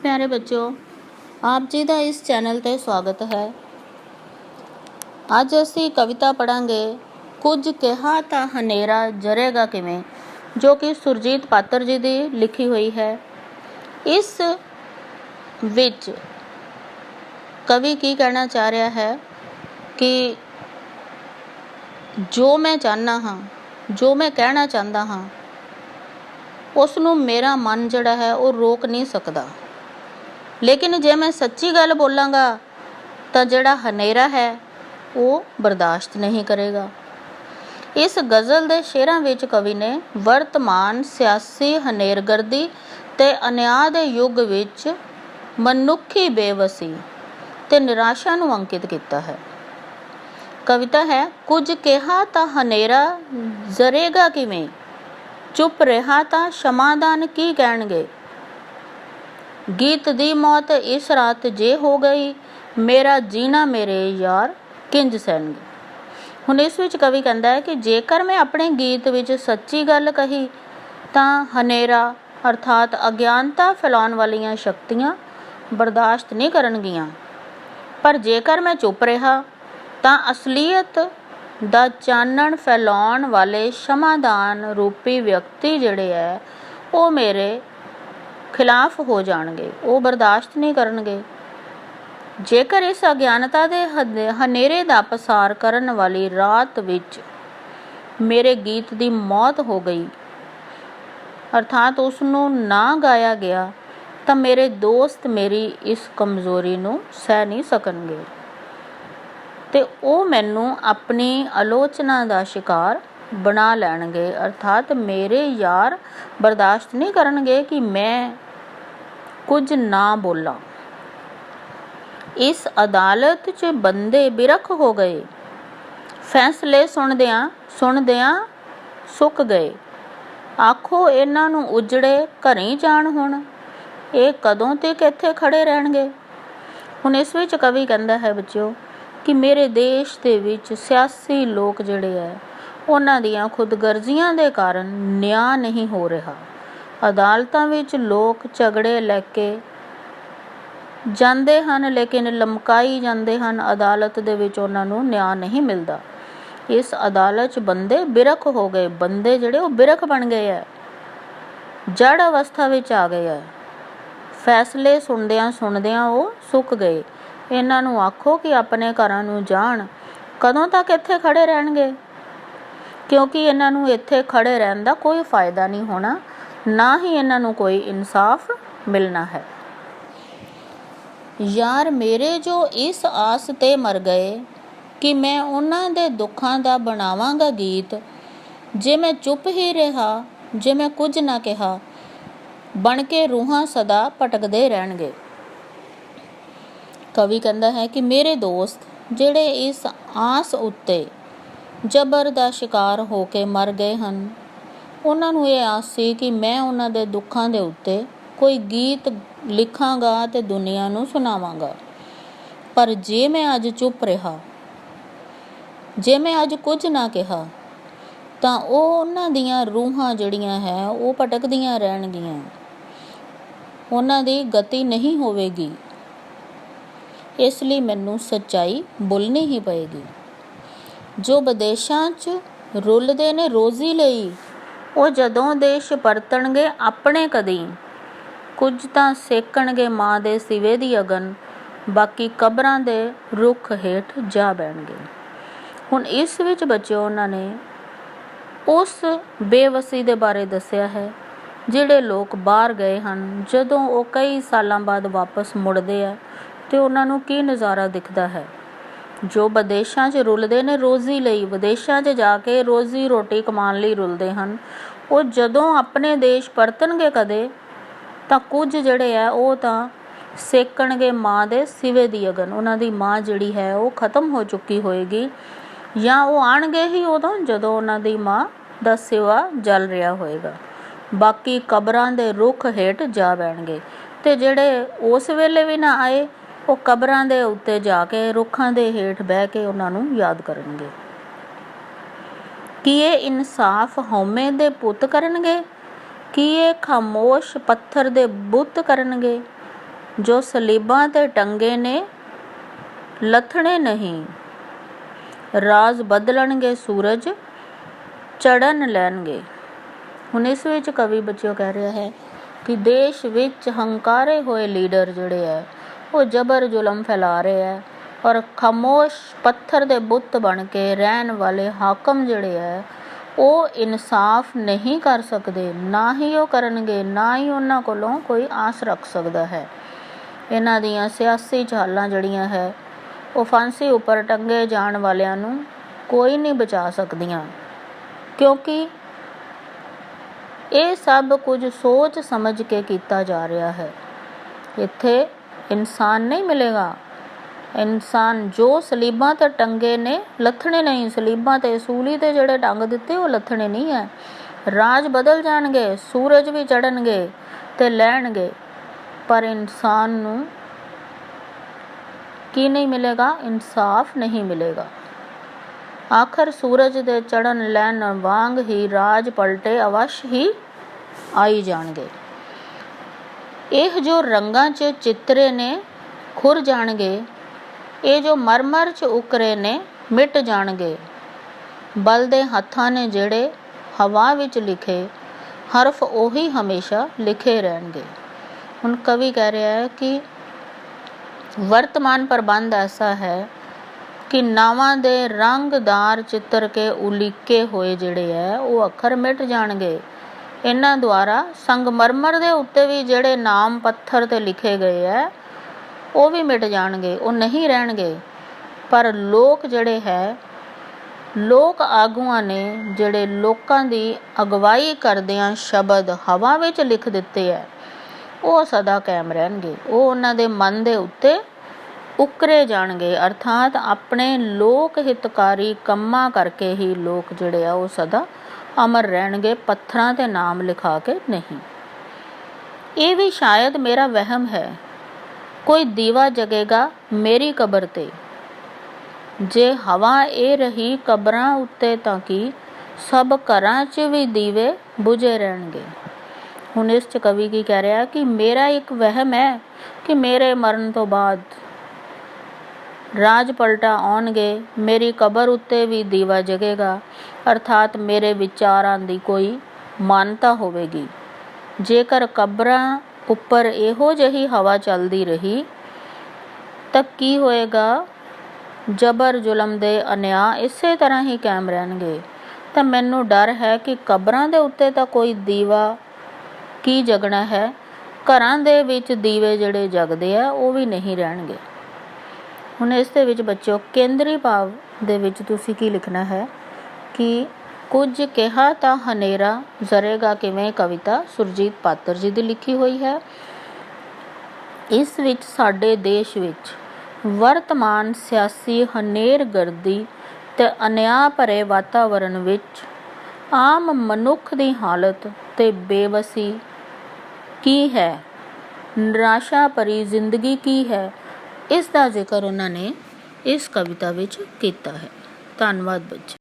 प्यारे बच्चों, आप जी का इस चैनल ते स्वागत है। अज असी कविता पढ़ांगे कुछ कहा तां हनेरा जरेगा किवें, जो कि सुरजीत पात्र जी की लिखी हुई है। इस विच कवि की कहना चाह रहा है कि जो मैं चाहना हाँ, जो मैं कहना चाहता हाँ, उसनूं मेरा मन जिहड़ा है वो रोक नहीं सकता। लेकिन जे मैं सच्ची गल बोलांगा तो जिहड़ा हनेरा है वो बर्दाश्त नहीं करेगा। इस गज़ल दे शेरां विच कवि ने वर्तमान सियासी हनेरगर्दी ते अन्याय दे युग विच मनुखी बेवसी ते निराशा नूं अंकित किया है। कविता है कुछ कहा तां हनेरा जरेगा किवें, चुप रहा तां क्षमादान की कहणगे। गीत दी मौत इस रात जे हो गई, मेरा जीना मेरे यार किंज सहणगे। हुण इस विच कवि कहंदा है कि जेकर मैं अपने गीत विच सच्ची गल कही तां हनेरा अर्थात अज्ञानता फैलाउण वालियां शक्तियां बर्दाश्त नहीं करनगियां, पर जेकर मैं चुप रहा तां असलीयत दा चानण फैलाउण वाले क्षमादान रूपी व्यक्ति जिहड़े है वो मेरे खिलाफ हो जाणगे, वो बर्दाश्त नहीं करनगे। जेकर इस अज्ञानता दे हनेरे दा पसार करन वाली रात विच मेरे गीत दी मौत हो गई अर्थात उसनूं ना गाया गया तां मेरे दोस्त मेरी इस कमज़ोरी नूं सह नहीं सकणगे ते वो मैनूं अपनी आलोचना दा शिकार बना लैणगे। अर्थात मेरे यार बर्दाश्त नहीं करनगे कि मैं कुछ ना बोला। इस अदालत च बंदे बिरख हो गए, फैसले सुणदियां सुक गए। आखो इन्हां नूं उजड़े घरी जाण, हुण ये कदों तक इत्थे खड़े रहणगे। हुण इस विच कवि कहंदा है बच्चों कि मेरे देश दे विच सियासी लोग जिहड़े है उन्हां दियां खुदगर्जियां दे कारण न्याय नहीं हो रहा। अदालतां विच लोग झगड़े लैके ਜਾਂਦੇ ਹਨ, लेकिन लमकाई ਜਾਂਦੇ ਹਨ। अदालत ਦੇ ਵਿੱਚ ਉਹਨਾਂ ਨੂੰ ਨਿਆਂ नहीं मिलता। इस अदालत 'ਚ ਬੰਦੇ ਬਿਰਖ ਹੋ ਗਏ, ਬੰਦੇ ਜਿਹੜੇ ਉਹ ਬਿਰਖ ਬਣ ਗਏ ਹੈ, ਜੜ ਅਵਸਥਾ ਵਿੱਚ ਆ ਗਏ ਹੈ। ਫੈਸਲੇ ਸੁਣਦਿਆਂ ਉਹ ਸੁੱਕ ਗਏ। ਇਹਨਾਂ ਨੂੰ ਆਖੋ ਕਿ ਆਪਣੇ ਘਰਾਂ ਨੂੰ ਜਾਣ, ਕਦੋਂ ਤੱਕ ਇੱਥੇ ਖੜੇ ਰਹਿਣਗੇ, ਕਿਉਂਕਿ ਇਹਨਾਂ ਨੂੰ ਇੱਥੇ ਖੜੇ ਰਹਿਣ ਦਾ ਕੋਈ ਫਾਇਦਾ ਨਹੀਂ ਹੋਣਾ, ਨਾ ਹੀ ਇਹਨਾਂ ਨੂੰ ਕੋਈ ਇਨਸਾਫ ਮਿਲਣਾ ਹੈ। यार मेरे जो इस आस ते मर गए कि मैं उन्हां दे दुखां दा बनावांगा गीत, जे मैं चुप ही रहा, जे मैं कुछ ना कहा, बन के रूहां सदा भटकदे रहणगे। कवि कहंदा है कि मेरे दोस्त जिहड़े इस आस उत्ते जबर दा शिकार हो के मर गए हन, उन्हां नूं इह आस सी कि मैं उन्हां दे दुखां दे उत्ते कोई गीत लिखांगा ते दुनिया नूं सुनावांगा। पर जे मैं अज चुप रहा, जे मैं अज कुछ ना कहा, तां उन्हां दियां रूहां जिहड़ियां है वो भटकदियां रहणगियां, उन्हां दी गति नहीं होवेगी। इसलिए मैनूं सच्चाई बोलनी ही पएगी। जो विदेशां च रुलदे ने रोजी लई, वो जदों देश परतणगे अपने कदी, कुछ ਤਾਂ ਸੇਕਣਗੇ ਮਾਂ ਦੇ ਸਿਵੇ ਦੀ ਅਗਨ, ਬਾਕੀ ਕਬਰਾਂ ਦੇ ਰੁੱਖ ਹੇਠ ਜਾ ਬਹਿਣਗੇ। ਹੁਣ ਇਸ ਵਿੱਚ ਬੱਚਿਓ ਉਹਨਾਂ ਨੇ ਉਸ ਬੇਵਸੀ ਦੇ ਬਾਰੇ ਦੱਸਿਆ ਹੈ ਜਿਹੜੇ ਲੋਕ ਬਾਹਰ ਗਏ ਹਨ। ਜਦੋਂ ਉਹ ਕਈ ਸਾਲਾਂ ਬਾਅਦ ਵਾਪਸ ਮੁੜਦੇ ਆ ਤੇ ਉਹਨਾਂ ਨੂੰ ਕੀ ਨਜ਼ਾਰਾ ਦਿਖਦਾ ਹੈ। ਜੋ ਵਿਦੇਸ਼ਾਂ 'ਚ ਰੁਲਦੇ ਨੇ ਰੋਜ਼ੀ ਲਈ, ਵਿਦੇਸ਼ਾਂ 'ਚ ਜਾ ਕੇ ਰੋਜ਼ੀ ਰੋਟੀ ਕਮਾਉਣ ਲਈ ਰੁਲਦੇ ਹਨ, ਉਹ ਜਦੋਂ ਆਪਣੇ ਦੇਸ਼ ਪਰਤਣਗੇ ਕਦੇ ਤਾਂ ਕੁਝ ਜਿਹੜੇ ਹੈ ਉਹ ਤਾਂ ਸੇਕਣਗੇ ਮਾਂ ਦੇ ਸਿਵੇ ਦੀ ਅਗਨ, ਉਹਨਾਂ ਦੀ ਮਾਂ ਜਿਹੜੀ ਹੈ ਉਹ ਖਤਮ ਹੋ ਚੁੱਕੀ ਹੋਏਗੀ, ਜਾਂ ਉਹ ਆਉਣਗੇ ਹੀ ਉਦੋਂ ਜਦੋਂ ਉਹਨਾਂ ਦੀ ਮਾਂ ਦਾ ਸਿਵਾ ਜਲ ਰਿਹਾ ਹੋਏਗਾ। ਬਾਕੀ ਕਬਰਾਂ ਦੇ ਰੁੱਖ ਹੇਠ ਜਾ ਬਹਿਣਗੇ, ਅਤੇ ਜਿਹੜੇ ਉਸ ਵੇਲੇ ਵੀ ਨਾ ਆਏ ਉਹ ਕਬਰਾਂ ਦੇ ਉੱਤੇ ਜਾ ਕੇ ਰੁੱਖਾਂ ਦੇ ਹੇਠ ਬਹਿ ਕੇ ਉਹਨਾਂ ਨੂੰ ਯਾਦ ਕਰਨਗੇ। ਕੀ ਇਹ ਇਨਸਾਫ ਹਉਮੈ ਦੇ ਪੁੱਤ ਕਰਨਗੇ, ਕੀ ਇਹ ਖਾਮੋਸ਼ ਪੱਥਰ ਦੇ ਬੁੱਤ ਕਰਨਗੇ। ਜੋ ਸਲੀਬਾਂ ਤੇ ਟੰਗੇ ਨੇ ਲੱਥਣੇ ਨਹੀਂ। ਰਾਜ ਬਦਲਣਗੇ ਸੂਰਜ ਚੜ੍ਹਨ ਲੈਣਗੇ। ਹੁਣ ਇਸ ਵਿੱਚ ਕਵੀ ਬੱਚਿਓ ਕਹਿ ਰਿਹਾ ਹੈ ਕਿ ਦੇਸ਼ ਵਿੱਚ ਹੰਕਾਰੇ ਹੋਏ ਲੀਡਰ ਜਿਹੜੇ ਹੈ ਉਹ ਜ਼ਬਰ ਜ਼ੁਲਮ ਫੈਲਾ ਰਹੇ ਹੈ, ਔਰ ਖਾਮੋਸ਼ ਪੱਥਰ ਦੇ ਬੁੱਤ ਬਣ ਕੇ ਰਹਿਣ ਵਾਲੇ ਹਾਕਮ ਜਿਹੜੇ ਹੈ ਉਹ ਇਨਸਾਫ ਨਹੀਂ ਕਰ ਸਕਦੇ, ਨਾ ਹੀ ਉਹ ਕਰਨਗੇ, ਨਾ ਹੀ ਉਹਨਾਂ ਕੋਲੋਂ ਕੋਈ ਆਸ ਰੱਖ ਸਕਦਾ ਹੈ। ਇਹਨਾਂ ਦੀਆਂ ਸਿਆਸੀ ਚਾਲਾਂ ਜਿਹੜੀਆਂ ਹੈ ਉਹ ਫਾਂਸੀ ਉੱਪਰ ਟੰਗੇ ਜਾਣ ਵਾਲਿਆਂ ਨੂੰ ਕੋਈ ਨਹੀਂ ਬਚਾ ਸਕਦੀਆਂ, ਕਿਉਂਕਿ ਇਹ ਸਭ ਕੁਝ ਸੋਚ ਸਮਝ ਕੇ ਕੀਤਾ ਜਾ ਰਿਹਾ ਹੈ। ਇੱਥੇ ਇਨਸਾਨ ਨਹੀਂ ਮਿਲੇਗਾ। ਇਨਸਾਨ ਜੋ ਸਲੀਬਾਂ ਤੇ ਟੰਗੇ ਨੇ ਲੱਥਣੇ ਨਹੀਂ। ਸਲੀਬਾਂ ਤੇ ਸੂਲੀ ਤੇ ਜਿਹੜੇ ਟੰਗ ਦਿੱਤੇ ਉਹ ਲੱਥਣੇ ਨਹੀਂ ਹੈ। ਰਾਜ ਬਦਲ ਜਾਣਗੇ, ਸੂਰਜ ਵੀ ਚੜ੍ਹਨਗੇ ਤੇ ਲੈਣਗੇ, ਪਰ ਇਨਸਾਨ ਨੂੰ ਕੀ ਨਹੀਂ ਮਿਲੇਗਾ? ਇਨਸਾਫ ਨਹੀਂ ਮਿਲੇਗਾ। ਆਖਰ ਸੂਰਜ ਦੇ ਚੜ੍ਹਨ ਲੈਣ ਵਾਂਗ ਹੀ ਰਾਜ ਪਲਟੇ ਅਵਸ਼ ਹੀ ਆਈ ਜਾਣਗੇ। ਇਹ ਜੋ ਰੰਗਾਂ 'ਚ ਚਿੱਤਰੇ ਨੇ ਖੁਰ ਜਾਣਗੇ, ਇਹ ਜੋ ਮਰਮਰ 'ਚ ਉਕਰੇ ਨੇ ਮਿਟ ਜਾਣਗੇ। ਬਲਦੇ ਹੱਥਾਂ ਨੇ ਜਿਹੜੇ ਹਵਾ ਵਿੱਚ ਲਿਖੇ ਹਰਫ ਉਹੀ ਹਮੇਸ਼ਾ ਲਿਖੇ ਰਹਿਣਗੇ। ਹੁਣ ਕਵੀ ਕਹਿ ਰਿਹਾ ਹੈ ਕਿ ਵਰਤਮਾਨ ਪ੍ਰਬੰਧ ਐਸਾ ਹੈ ਕਿ ਨਾਵਾਂ ਦੇ ਰੰਗਦਾਰ ਚਿੱਤਰ ਕੇ ਉਲੀਕੇ ਹੋਏ ਜਿਹੜੇ ਹੈ ਉਹ ਅੱਖਰ ਮਿਟ ਜਾਣਗੇ। ਇਹਨਾਂ ਦੁਆਰਾ ਸੰਗਮਰਮਰ ਦੇ ਉੱਤੇ ਵੀ ਜਿਹੜੇ ਨਾਮ ਪੱਥਰ ਤੇ ਲਿਖੇ ਗਏ ਹੈ ਉਹ ਵੀ ਮਿਟ ਜਾਣਗੇ, ਉਹ ਨਹੀਂ ਰਹਿਣਗੇ। ਪਰ ਲੋਕ ਜਿਹੜੇ ਹੈ, ਲੋਕ ਆਗੂਆਂ ਨੇ ਜਿਹੜੇ ਲੋਕਾਂ ਦੀ ਅਗਵਾਈ ਕਰਦਿਆਂ ਸ਼ਬਦ ਹਵਾ ਵਿੱਚ ਲਿਖ ਦਿੱਤੇ ਹੈ ਉਹ ਸਦਾ ਕਾਇਮ ਰਹਿਣਗੇ। ਉਹ ਉਹਨਾਂ ਦੇ ਮਨ ਦੇ ਉੱਤੇ ਉਕਰੇ ਜਾਣਗੇ। ਅਰਥਾਤ ਆਪਣੇ ਲੋਕ ਹਿਤਕਾਰੀ ਕੰਮਾਂ ਕਰਕੇ ਹੀ ਲੋਕ ਜਿਹੜੇ ਆ ਉਹ ਸਦਾ ਅਮਰ ਰਹਿਣਗੇ, ਪੱਥਰਾਂ ਤੇ ਨਾਮ ਲਿਖਾ ਕੇ ਨਹੀਂ। ਇਹ ਵੀ ਸ਼ਾਇਦ ਮੇਰਾ ਵਹਿਮ ਹੈ। ਕੋਈ ਦੀਵਾ ਜਗੇਗਾ ਮੇਰੀ ਕਬਰ ਤੇ, ਜੇ ਹਵਾ ਇਹ ਰਹੀ ਕਬਰਾਂ ਉੱਤੇ ਤਾਂ ਕਿ ਸਭ ਘਰਾਂ 'ਚ ਵੀ ਦੀਵੇ ਬੁਝੇ ਰਹਿਣਗੇ। ਹੁਣ ਇਸ 'ਚ ਕਵੀ ਕੀ ਕਹਿ ਰਿਹਾ ਕਿ ਮੇਰਾ ਇੱਕ ਵਹਿਮ ਹੈ ਕਿ ਮੇਰੇ ਮਰਨ ਤੋਂ ਬਾਅਦ ਰਾਜ ਪਲਟਾ ਆਉਣਗੇ, ਮੇਰੀ ਕਬਰ ਉੱਤੇ ਵੀ ਦੀਵਾ ਜਗੇਗਾ, ਅਰਥਾਤ ਮੇਰੇ ਵਿਚਾਰਾਂ ਦੀ ਕੋਈ ਮਾਨਤਾ ਹੋਵੇਗੀ। ਜੇਕਰ ਕਬਰਾਂ ਉੱਪਰ ਇਹੋ ਜਿਹੀ ਹਵਾ ਚੱਲਦੀ ਰਹੀ ਤਾਂ ਕੀ ਹੋਏਗਾ? ਜ਼ਬਰ ਜ਼ੁਲਮ ਦੇ ਅਨਿਆਂ ਇਸੇ ਤਰ੍ਹਾਂ ਹੀ ਕਾਇਮ ਰਹਿਣਗੇ। ਤਾਂ ਮੈਨੂੰ ਡਰ ਹੈ ਕਿ ਕਬਰਾਂ ਦੇ ਉੱਤੇ ਤਾਂ ਕੋਈ ਦੀਵਾ ਕੀ ਜਗਣਾ ਹੈ, ਘਰਾਂ ਦੇ ਵਿੱਚ ਦੀਵੇ ਜਿਹੜੇ ਜਗਦੇ ਆ ਉਹ ਵੀ ਨਹੀਂ ਰਹਿਣਗੇ। ਹੁਣ ਇਸ ਦੇ ਵਿੱਚ ਬੱਚਿਓ ਕੇਂਦਰੀ ਭਾਵ ਦੇ ਵਿੱਚ ਤੁਸੀਂ ਕੀ ਲਿਖਣਾ ਹੈ ਕਿ ਕੁਝ ਕਿਹਾ ਤਾਂ ਹਨੇਰਾ ਜ਼ਰੇਗਾ ਕਿਵੇਂ, ਕਵਿਤਾ ਸੁਰਜੀਤ ਪਾਤਰ ਜੀ ਦੀ ਲਿਖੀ ਹੋਈ ਹੈ। ਇਸ ਵਿੱਚ ਸਾਡੇ ਦੇਸ਼ ਵਿੱਚ ਵਰਤਮਾਨ ਸਿਆਸੀ ਹਨੇਰਗਰਦੀ ਤੇ ਅਨਿਆਂ ਭਰੇ ਵਾਤਾਵਰਨ ਵਿੱਚ ਆਮ ਮਨੁੱਖ ਦੀ ਹਾਲਤ ਤੇ ਬੇਵਸੀ ਕੀ ਹੈ, ਨਿਰਾਸ਼ਾ ਭਰੀ ਜ਼ਿੰਦਗੀ ਕੀ ਹੈ, ਇਸ ਦਾ ਜ਼ਿਕਰ ਉਹਨਾਂ ਨੇ ਇਸ ਕਵਿਤਾ ਵਿੱਚ ਕੀਤਾ ਹੈ। ਧੰਨਵਾਦ ਬੱਚੇ।